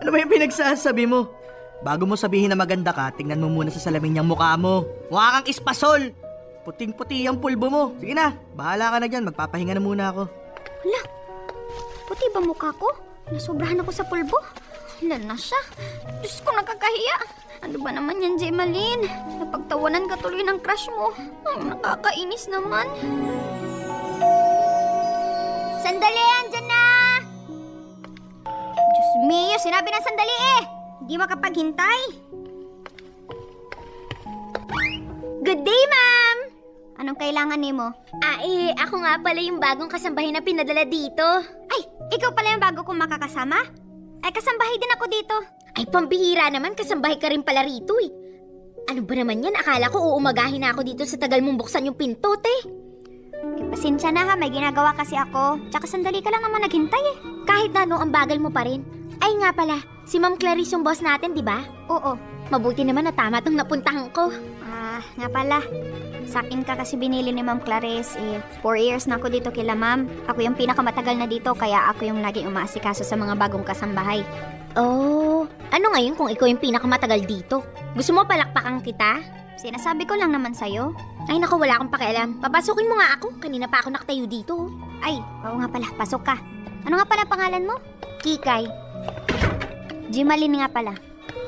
Ano ba yung pinagsasabi mo? Bago mo sabihin na maganda ka, tingnan mo muna sa salamin niyang mukha mo. Mukha kang ispasol! Puting-puti ang pulbo mo. Sige na, bahala ka na dyan. Magpapahinga na muna ako. Puti ba mukha ko? Nasobrahan ako sa pulbo. Ilan na siya? Diyos ko, nakakahiya. Ano ba naman yan, Jemalyn? Napagtawanan ka tuloy ng crush mo. Ang nakakainis naman. Sandali, andyan na! Diyos mio, sinabi na sandali eh! Hindi makapaghintay. Good day, ma'am! Anong kailangan ni mo? Ako nga pala yung bagong kasambahay na pinadala dito. Ay, ikaw pala yung bago kong makakasama? Ay, kasambahay din ako dito. Ay, pambihira naman, kasambahay ka rin pala rito eh. Ano ba naman yan? Akala ko uumagahin na ako dito sa tagal mong buksan yung pinto, te. Eh, pasensya na ha, may ginagawa kasi ako. Tsaka sandali ka lang naman naghintay eh. Kahit na ang bagal mo pa rin. Ay nga pala, si Ma'am Clarice yung boss natin, di ba? Oo. Mabuti naman na tama tong napuntahan ko. Nga pala. Sa akin ka kasi binili ni Ma'am Clarice eh. 4 years na ako dito kila Ma'am. Ako yung pinakamatagal na dito kaya ako yung laging umaasikaso sa mga bagong kasambahay. Oh, ano ngayon kung ikaw yung pinakamatagal dito? Gusto mo palakpakan kita? Sinasabi ko lang naman sa'yo. Ay naku, wala akong pakialam. Papasukin mo nga ako. Kanina pa ako nakatayo dito. Ay, oo nga pala, pasok ka. Ano nga pala pangalan mo? Kikay. Jemalyn nga pala.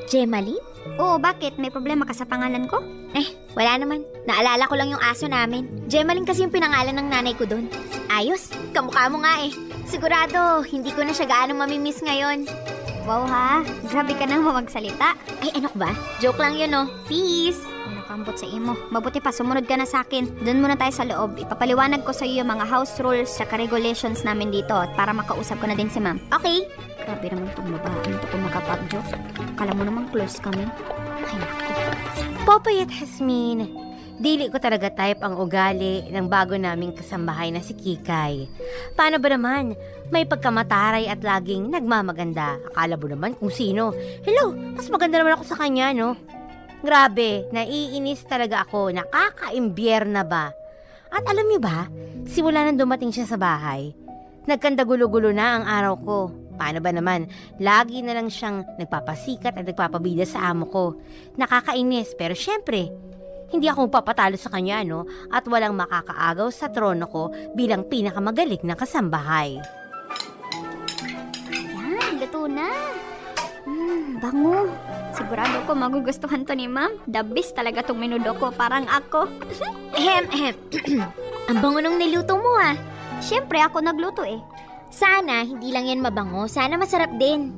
Jemalyn? Oo, bakit? May problema ka sa pangalan ko? Wala naman. Naalala ko lang yung aso namin. Jemalyn kasi yung pinangalan ng nanay ko doon. Ayos, kamukha mo nga eh. Sigurado, hindi ko na siya gaano mamimiss ngayon. Wow ha, grabe ka nang magsalita. Ay, ano ba? Joke lang yun oh. Peace! Nakambot sa imo. Mabuti pa, sumunod ka na sa akin. Doon muna tayo sa loob. Ipapaliwanag ko sa iyo yung mga house rules at regulations namin dito at para makausap ko na din si ma'am. Okay. Grabe naman itong babae ito kung makapag-joke. Kala mo naman close kami. Ay, naku. Popoy at Hasmin, dili ko talaga type ang ugali ng bago naming kasambahay na si Kikay. Paano ba naman? May pagkamataray at laging nagmamaganda. Akala mo naman kung sino. Hello, mas maganda naman ako sa kanya, no? Grabe, naiinis talaga ako. Nakaka-imbyerna na ba? At alam niyo ba, simula nang dumating siya sa bahay, nagkandagulo-gulo na ang araw ko. Paano ba naman? Lagi na lang siyang nagpapasikat at nagpapabida sa amo ko. Nakakainis, pero syempre, hindi ako magpapatalo sa kanya, no? At walang makakaagaw sa trono ko bilang pinakamagaling na kasambahay. Yan, luto na. Bango. Sigurado ko magugustuhan to ni ma'am. The best talaga tong menudo ko, parang ako. Ang bango nung niluto mo ah. Siyempre, ako nagluto eh. Sana hindi lang yan mabango, sana masarap din.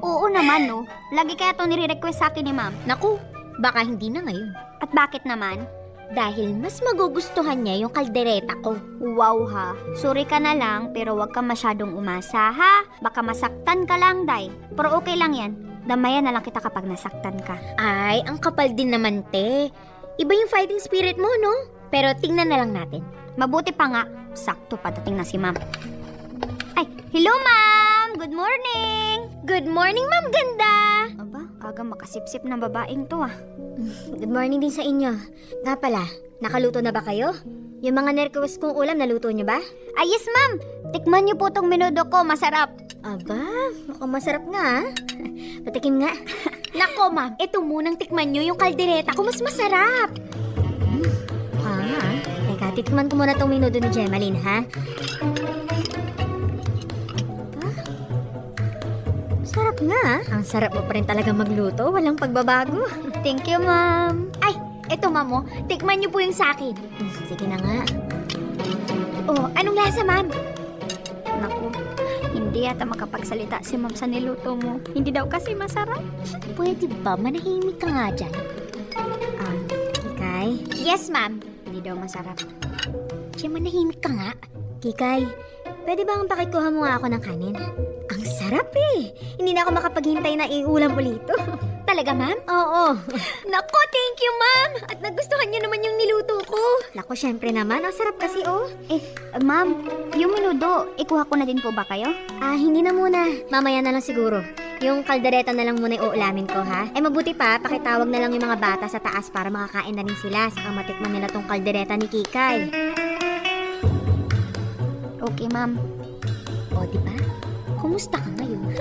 Oo naman, no? Lagi kaya to nire-request sa akin ni ma'am. Naku, baka hindi na ngayon. At bakit naman? Dahil mas magugustuhan niya yung kaldereta ko. Wow ha. Sorry ka na lang, pero wag ka masyadong umasa ha. Baka masaktan ka lang, Day. Pero okay lang yan. Damayan na lang kita kapag nasaktan ka. Ay, ang kapal din naman te. Iba yung fighting spirit mo, no? Pero tingnan na lang natin. Mabuti pa nga, sakto patating na si ma'am. Ay, hello ma'am! Good morning! Good morning, Ma'am Ganda! Aba, aga makasipsip ng babaeng to ah. Good morning din sa inyo. Nga pala, nakaluto na ba kayo? Yung mga request kong ulam, naluto niyo ba? Ay yes ma'am! Tikman niyo po tong menudo ko, masarap. Aba, mukhang masarap nga ah. Patikim nga. Nako, Ma'am, eto munang tikman niyo yung kaldereta ko, mas masarap. Mukha nga ah. Teka, tikman ko muna tong menudo ni Gemaline, ha? Sarap nga ah. Ang sarap mo pa rin talaga magluto, walang pagbabago. Thank you ma'am. Ay, eto ma'am, tikman niyo po yung sa akin. Sige na nga. Oh, anong lasa, ma'am? Naku, hindi yata makapagsalita si ma'am sa niluto mo. Hindi daw kasi masarap. Pwede ba manahimik ka nga dyan? Kikay? Yes, ma'am. Hindi daw masarap. Siya manahimik ka nga. Kikay, pwede ba ang pakikuha mo nga ako ng kanin? Ang sarap eh. Hindi na ako makapaghintay na iulam ulit. Talaga, ma'am? Oo. Naku, thank you, ma'am. At nagustuhan niyo naman yung niluto ko. Naku, syempre naman. Ang sarap kasi, oh. Ma'am, yung menudo, ikuha ko na din po ba kayo? Hindi na muna. Mamaya na lang siguro. Yung kaldereta na lang muna yung uulamin ko, ha? Mabuti pa, pakitawag na lang yung mga bata sa taas para makakain na rin sila. Saka matikman nila tong kaldereta ni Kikay. Okay ma'am. O, di ba? Kumusta ka ngayon?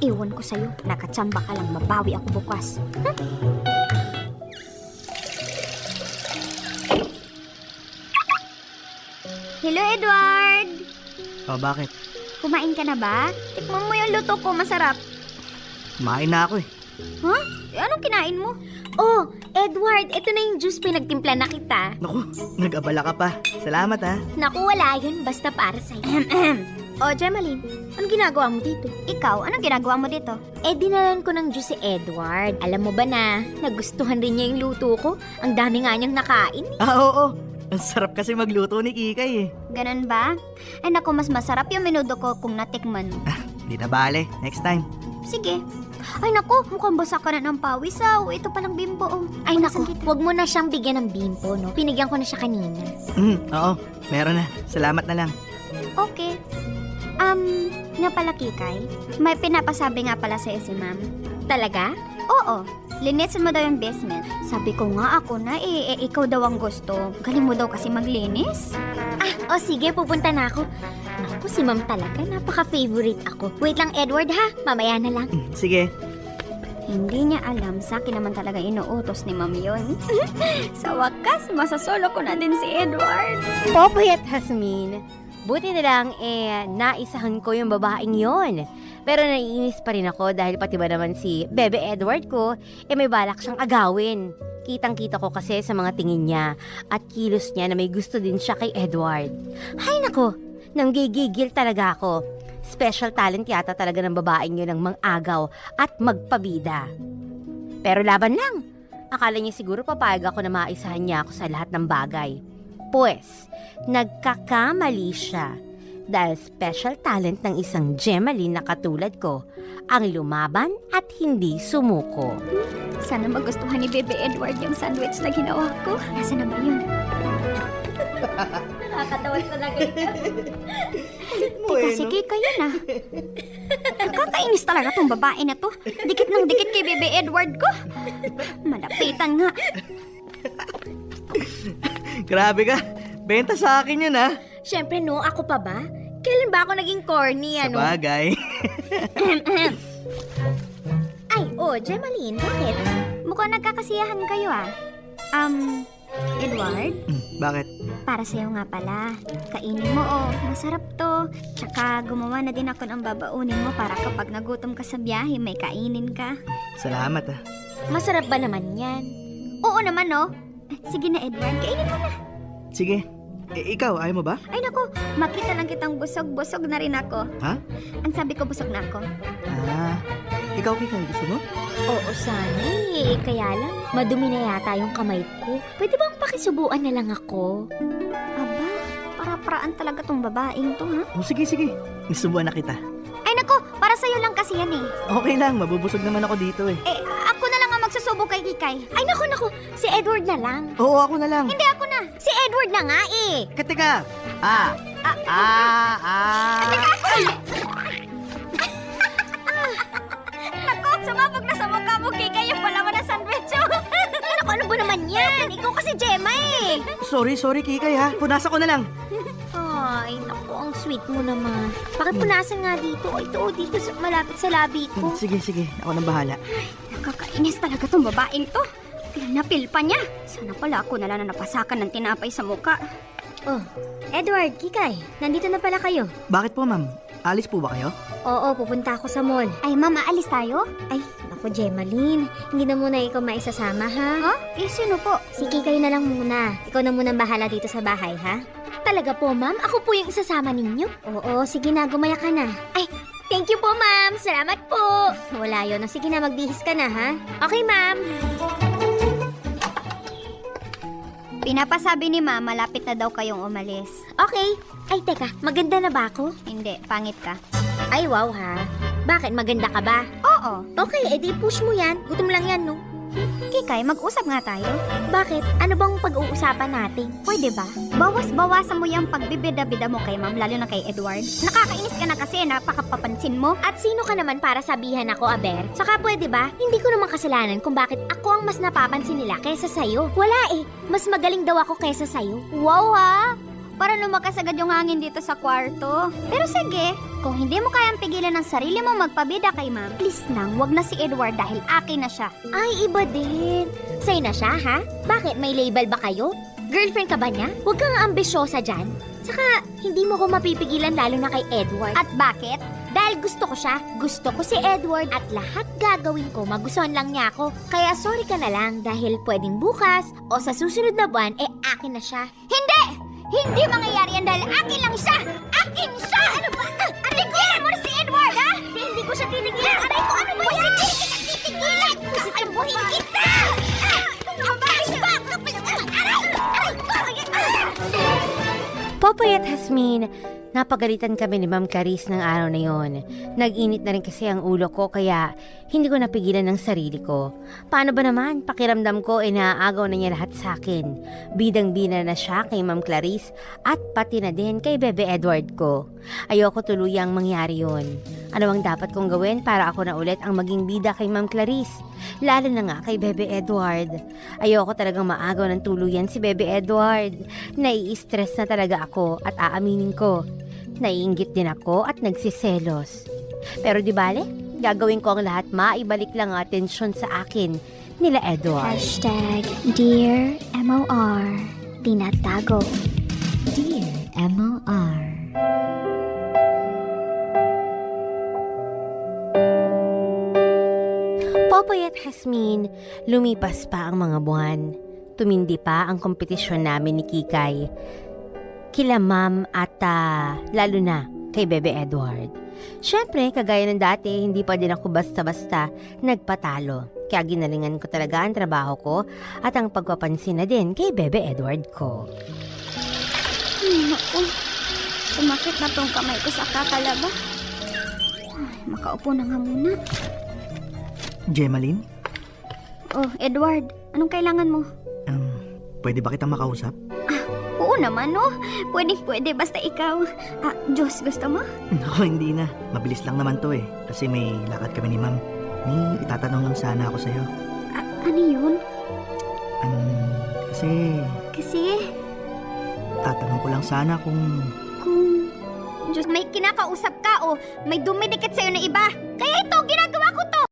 Iwan ko sa'yo. Nakatsamba ka lang, mabawi ako bukas. Hello, Edward! O, bakit? Kumain ka na ba? Tikman mo yung luto ko, masarap. Kumain na ako eh. Anong kinain mo? Oh, Edward, ito na yung juice pinagtimpla na kita. Naku, nag-abala ka pa. Salamat ha. Naku, wala yun. Basta para sa'yo. Oh, Gemaline, anong ginagawa mo dito? Ikaw, anong ginagawa mo dito? Dinalan ko ng juice si Edward. Alam mo ba na, nagustuhan rin niya yung luto ko? Ang dami nga niyang nakain. Oo. Ang sarap kasi magluto ni Kikay eh. Ganun ba? Ay naku, mas masarap yung menudo ko kung natikman mo. Di na bale. Next time. Sige. Ay naku, mukhang basa ka na ng pawis ito palang bimbo oh. Ay naku, wag mo na siyang bigyan ng bimpo, no? Pinigyan ko na siya kanina. Oo. Meron na. Salamat na lang. Okay. Nga pala Kikay, may pinapasabi nga pala sa'yo si ma'am. Talaga? Oo, linisin mo daw yung basement. Sabi ko nga ako na ikaw daw ang gusto. Galing mo daw kasi maglinis. O sige, pupunta na ako. Naku, si ma'am talaga, napaka-favorite ako. Wait lang, Edward ha, mamaya na lang. Sige. Hindi niya alam, sa akin naman talaga inuutos ni ma'am yun. Sa wakas, masasolo ko na din si Edward. Popoy at Hasmin, buti na lang naisahan ko yung babaeng yon. Pero naiinis pa rin ako dahil pati ba naman si Bebe Edward ko, may balak siyang agawin. Kitang-kita ko kasi sa mga tingin niya at kilos niya na may gusto din siya kay Edward. Hay nako, nanggigigil talaga ako. Special talent yata talaga ng babaeng yun ang mang-agaw at magpabida. Pero laban lang. Akala niya siguro papayag ako na maisahan niya ako sa lahat ng bagay. Pues, nagkakamali siya. Dahil special talent ng isang Gemaline na katulad ko ang lumaban at hindi sumuko. Sana magustuhan ni Bebe Edward yung sandwich na ginawa ko. Nasaan na ba yun? Nakakatawa talaga. Teka, sige kayo na. Kakainis talaga tong babae na to. Dikit ng dikit kay Bebe Edward ko. Malapitan nga. Grabe ka. Benta sa akin yun ha. Siyempre no, ako pa ba? Kailan ba ako naging corny, Sa bagay. Ay, Gemaline, bakit? Mukhang nagkakasiyahan kayo ah. Edward, Bakit? para sa'yo nga pala. Kainin mo masarap to. Tsaka gumawa na din ako ng babaunin mo para kapag nagutom ka sa biyahe, may kainin ka. Salamat ah. Masarap ba naman yan? Oo naman Sige na Edward, kainin mo na. Sige. Ikaw, ayaw mo ba? Ay naku, makita lang kitang busog na rin ako. Ha? Ang sabi ko busog na ako. Ikaw, Kikay, gusto mo? Oo, sana kaya lang, madumi na yata yung kamay ko. Pwede bang pakisubuan na lang ako? Aba, para-paraan talaga tong babaeng to, ha? Sige. Isubuan na kita. Ay naku, para sa'yo lang kasi yan eh. Okay lang, mabubusog naman ako dito eh. Ako na lang ang magsusubo kay Kikay. Ay naku, si Edward na lang. Oo, ako na lang. Hindi ako na, si Edward na nga eh. Teka. Naku, sumabog na sa mukha mo, Kikay, yung palaman ng sandwich. Naku, ano ba naman yan? Ikaw kasi Gemma eh. Sorry, Kikay ha. Punasan ko na lang. Ay, naku, ang sweet mo naman. Pakipunasan nga dito. Dito malapit sa labi ko. Sige. Ako nang bahala. Nakakainis talaga tong babaeng to. Pinapil pa niya. Sana pala ako na lang na napasakan ng tinapay sa muka. Edward, Kikay, nandito na pala kayo. Bakit po, ma'am? Alis po ba kayo? Oo, pupunta ako sa mall. Ay, mama, alis tayo? Ay, naku, Gemaline. Hindi na muna ikaw maisasama, ha? Sino po? Si Kikay na lang muna. Ikaw na muna bahala dito sa bahay, ha? Talaga po, ma'am? Ako po yung isasama ninyo? Oo, sige na, gumaya ka na. Ay, thank you po, ma'am. Salamat po. Wala yun. Sige na, magbihis ka na, ha? Okay, ma'am. Pinapasabi ni ma, malapit na daw kayong umalis. Okay. Ay, teka, maganda na ba ako? Hindi, pangit ka. Ay, wow, ha? Bakit, maganda ka ba? Oo. Okay, edi push mo yan. Gutom lang yan, no? Kikay, mag-usap nga tayo. Bakit? Ano bang pag-uusapan natin? Pwede ba? Bawas-bawasan mo yung pagbibida-bida mo kay ma'am, lalo na kay Edward. Nakakainis ka na kasi, napakapapansin mo. At sino ka naman para sabihan ako, Aber? Saka pwede ba? Hindi ko naman kasalanan kung bakit ako ang mas napapansin nila kaysa sa'yo. Wala eh. Mas magaling daw ako kaysa sa'yo. Wow ha! Para lumakas agad yung hangin dito sa kwarto. Pero sige, kung hindi mo kayang pigilan ng sarili mo magpabida kay ma'am, please nang, wag na si Edward dahil akin na siya. Ay, iba din. Sa'yo na siya, ha? Bakit? May label ba kayo? Girlfriend ka ba niya? Huwag kang ambisyosa dyan. Saka, hindi mo ko mapipigilan lalo na kay Edward. At bakit? Dahil gusto ko siya, gusto ko si Edward at lahat gagawin ko, magustuhan lang niya ako. Kaya sorry ka na lang dahil pwedeng bukas o sa susunod na buwan, akin na siya. Hindi! Hindi mangyayari yan dahil akin lang siya! Akin siya! Ano ba? Tigilan mo na si Edward, ha? Hindi ko siya titigilan. Aray ko, ano ba yan? Titigilan! Sitambuhin kita! Abalis ba? Popoy at Hasmin, napagalitan kami ni Ma'am Clarice ng araw na yon. Nag-init na rin kasi ang ulo ko kaya hindi ko napigilan ng sarili ko. Paano ba naman? Pakiramdam ko inaagaw na niya lahat sa akin. Bidang-bina na siya kay Ma'am Clarice at pati na din kay Bebe Edward ko. Ayoko tuluyang mangyari yon. Ano ang dapat kong gawin para ako na ulit ang maging bida kay Ma'am Clarice? Lalo na nga kay Bebe Edward. Ayoko talagang maagaw ng tuluyan si Bebe Edward. Nai-stress na talaga ako at aaminin ko. Naiinggit din ako at nagsiselos. Pero di bale, gagawin ko ang lahat maibalik lang ang atensyon sa akin nila Edward. Dear MOR, tinatago. Dear MOR. Popoy at Hasmin, lumipas pa ang mga buwan. Tumindi pa ang kompetisyon namin ni Kikay. Kila Ma'am at lalo na kay Bebe Edward. Siyempre, kagaya ng dati, hindi pa din ako basta-basta nagpatalo. Kaya ginalingan ko talaga ang trabaho ko at ang pagpapansin na din kay Bebe Edward ko. Naku, sumakit na tong kamay ko sa kakalaba. Ay, makaupo na nga muna. Gemaline? Oh, Edward, anong kailangan mo? Pwede ba kitang makausap? Oo naman, no? Pwede, basta ikaw. Diyos, gusto mo? Ako, hindi na. Mabilis lang naman to eh. Kasi may lakad kami ni ma'am. May itatanong lang sana ako sa'yo. Ano yun? Kasi Kasi, tatanong ko lang sana kung Diyos, may kinakausap ka o may dumidikit sa'yo na iba. Kaya ito, ginagawa ko to!